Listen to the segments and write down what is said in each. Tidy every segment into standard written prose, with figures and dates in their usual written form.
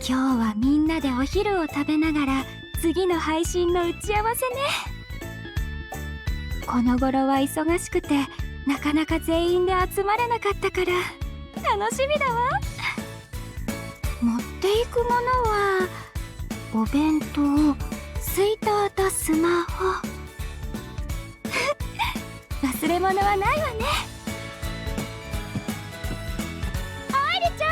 今日はみんなでお昼を食べながら次の配信の打ち合わせね。この頃は忙しくてなかなか全員で集まれなかったから楽しみだわ。持っていくものはお弁当、水筒とスマホ忘れ物はないわね。愛梨ちゃん。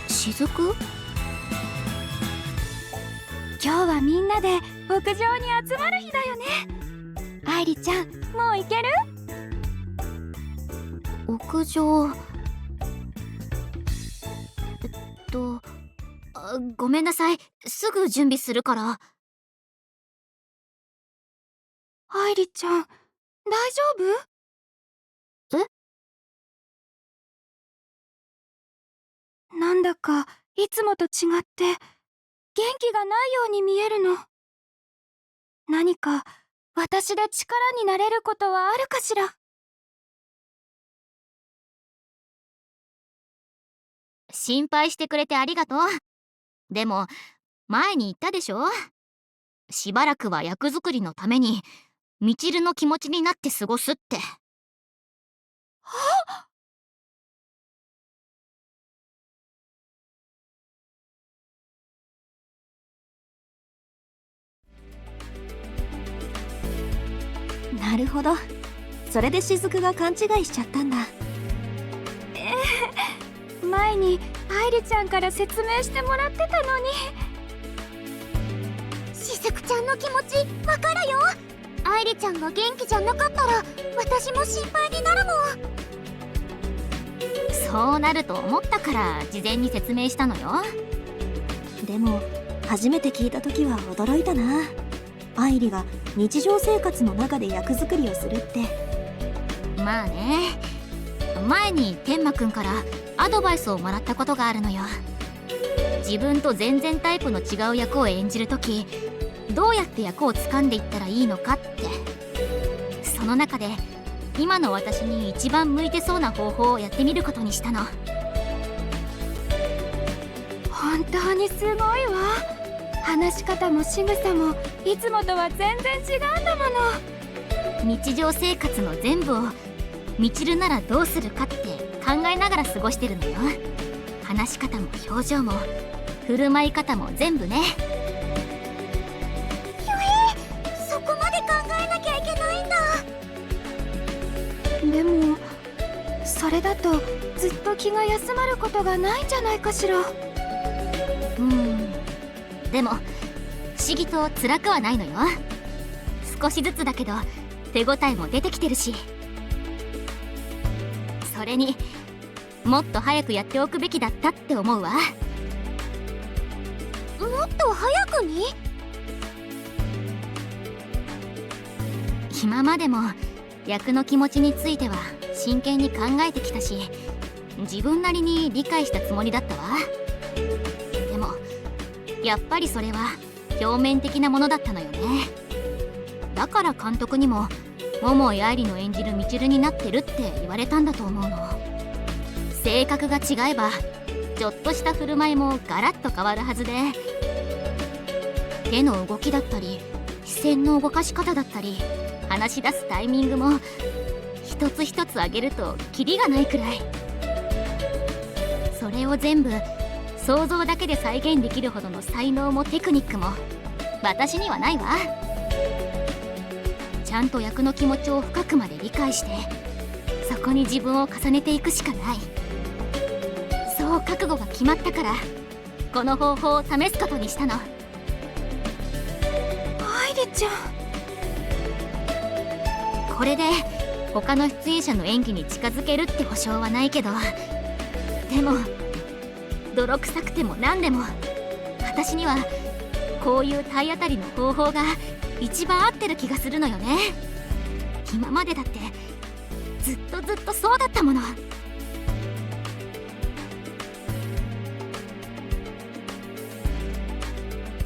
雫？今日はみんなで屋上に集まる日だよね。愛梨ちゃん、もう行ける？屋上。ごめんなさい。すぐ準備するから。愛梨ちゃん、大丈夫？なんだかいつもと違って元気がないように見えるの。何か私で力になれることはあるかしら？心配してくれてありがとう。でも前に言ったでしょ。しばらくは役作りのためにみちるの気持ちになって過ごすって。はっなるほど。それで雫が勘違いしちゃったんだ。前に愛梨ちゃんから説明してもらってたのに。雫ちゃんの気持ちわかるよ。愛梨ちゃんが元気じゃなかったら私も心配になるもん。そうなると思ったから事前に説明したのよ。でも初めて聞いた時は驚いたな。愛梨が日常生活の中で役作りをするって。まあね、前に天馬くんからアドバイスをもらったことがあるのよ。自分と全然タイプの違う役を演じるときどうやって役を掴んでいったらいいのかって。その中で今の私に一番向いてそうな方法をやってみることにしたの。本当にすごいわ。話し方も仕草もいつもとは全然違うんだもの。日常生活の全部をみちるならどうするかって考えながら過ごしてるのよ。話し方も表情も振る舞い方も全部ね。そこまで考えなきゃいけないんだ。でもそれだとずっと気が休まることがないんじゃないかしら。でも不思議と辛くはないのよ。少しずつだけど手応えも出てきてるし。それにもっと早くやっておくべきだったって思うわ。もっと早くに？今までも役の気持ちについては真剣に考えてきたし自分なりに理解したつもりだったわ。でもやっぱりそれは表面的なものだったのよね。だから監督にも桃井愛理の演じるみちるになってるって言われたんだと思うの。性格が違えばちょっとした振る舞いもガラッと変わるはずで、手の動きだったり視線の動かし方だったり話し出すタイミングも一つ一つ上げるとキリがないくらい。それを全部想像だけで再現できるほどの才能もテクニックも私にはないわ。ちゃんと役の気持ちを深くまで理解してそこに自分を重ねていくしかない。そう覚悟が決まったからこの方法を試すことにしたの。愛梨ちゃん。これで他の出演者の演技に近づけるって保証はないけど、でも泥臭くても何でも私にはこういう体当たりの方法が一番合ってる気がするのよね。今までだってずっとそうだったもの。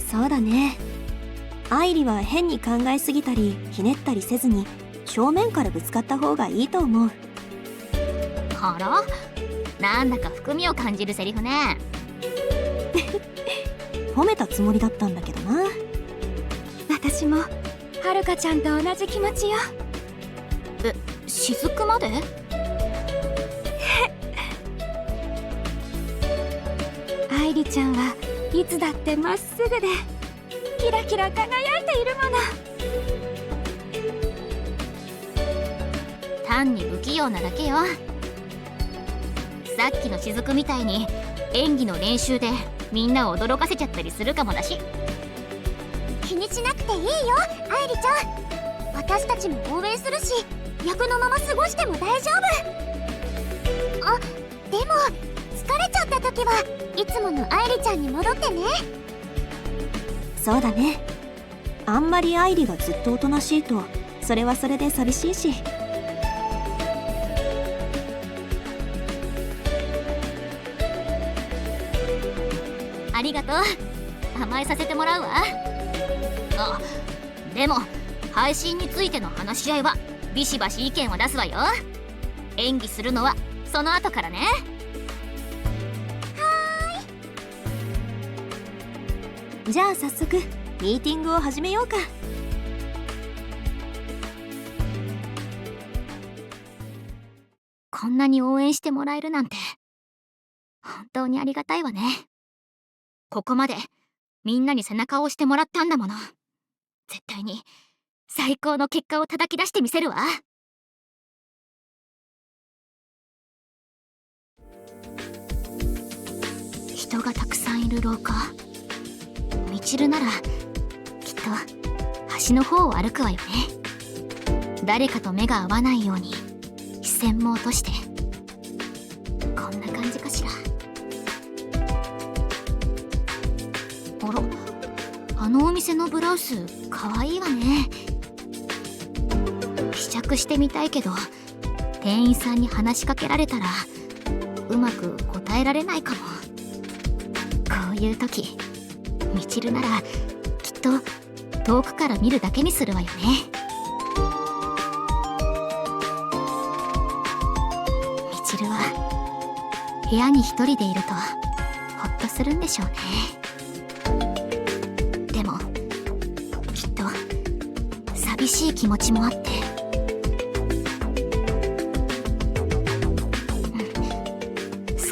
そうだね。愛梨は変に考えすぎたりひねったりせずに正面からぶつかった方がいいと思う。あら、なんだか含みを感じるセリフね。褒めたつもりだったんだけどな。私もはるかちゃんと同じ気持ちよ。雫まで？愛梨ちゃんはいつだってまっすぐでキラキラ輝いているもの。単に不器用なだけよ。さっきの雫みたいに演技の練習でみんなを驚かせちゃったりするかもだし。気にしなくていいよ愛梨ちゃん。私たちも応援するし、役のまま過ごしても大丈夫。あ、でも疲れちゃった時はいつもの愛梨ちゃんに戻ってね。そうだね。あんまり愛梨がずっとおとなしいとそれはそれで寂しいし。ありがとう。甘えさせてもらうわ。あ、でも配信についての話し合いはビシバシ意見を出すわよ。演技するのはその後からね。じゃあ早速ミーティングを始めようか。こんなに応援してもらえるなんて本当にありがたいわね。ここまでみんなに背中を押してもらったんだもの。絶対に最高の結果を叩き出してみせるわ。人がたくさんいる廊下。みちるならきっと端の方を歩くわよね。誰かと目が合わないように視線も落として。こんな感じかしら。あら、あのお店のブラウスかわいいわね。試着してみたいけど店員さんに話しかけられたらうまく答えられないかも。こういう時みちるならきっと遠くから見るだけにするわよね。みちるは部屋に一人でいるとほっとするんでしょうね。でもきっと寂しい気持ちもあって、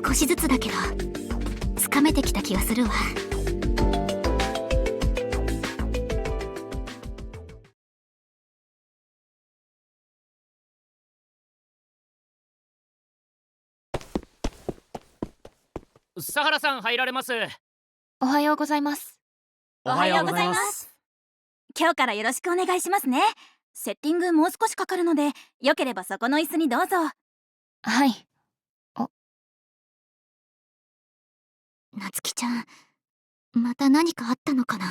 少しずつだけどつかめてきた気がするわ。佐原さん入られます。おはようございます。おはようございます。今日からよろしくお願いしますね。セッティングもう少しかかるので、よければそこの椅子にどうぞ。はい。なつきちゃん、また何かあったのかな。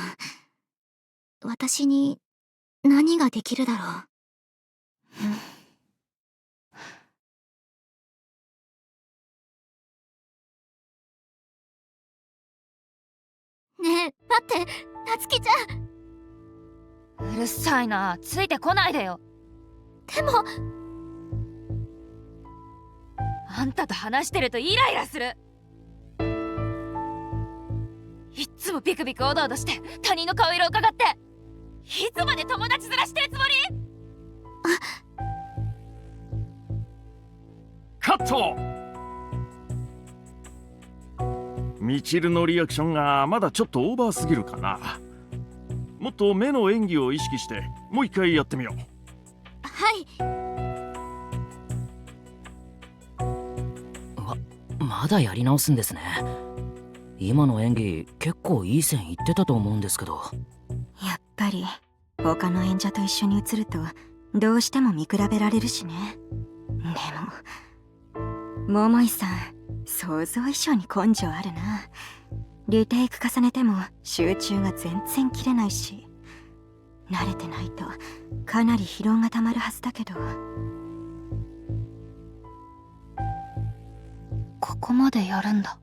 私に何ができるだろう。ねえ待って、なつきちゃん。うるさいな、ついてこないでよ。でもあんたと話してるとイライラする。いっつもビクビクおどおどして他人の顔色を伺って、いつまで友達面してるつもり？カット。みちるのリアクションがまだちょっとオーバーすぎるかな。もっと目の演技を意識してもう一回やってみよう。はい。まだやり直すんですね。今の演技結構いい線いってたと思うんですけど。やっぱり他の演者と一緒に映るとどうしても見比べられるしね。でも桃井さん、想像以上に根性あるな。リテイク重ねても集中が全然切れないし、慣れてないとかなり疲労がたまるはずだけど。ここまでやるんだ。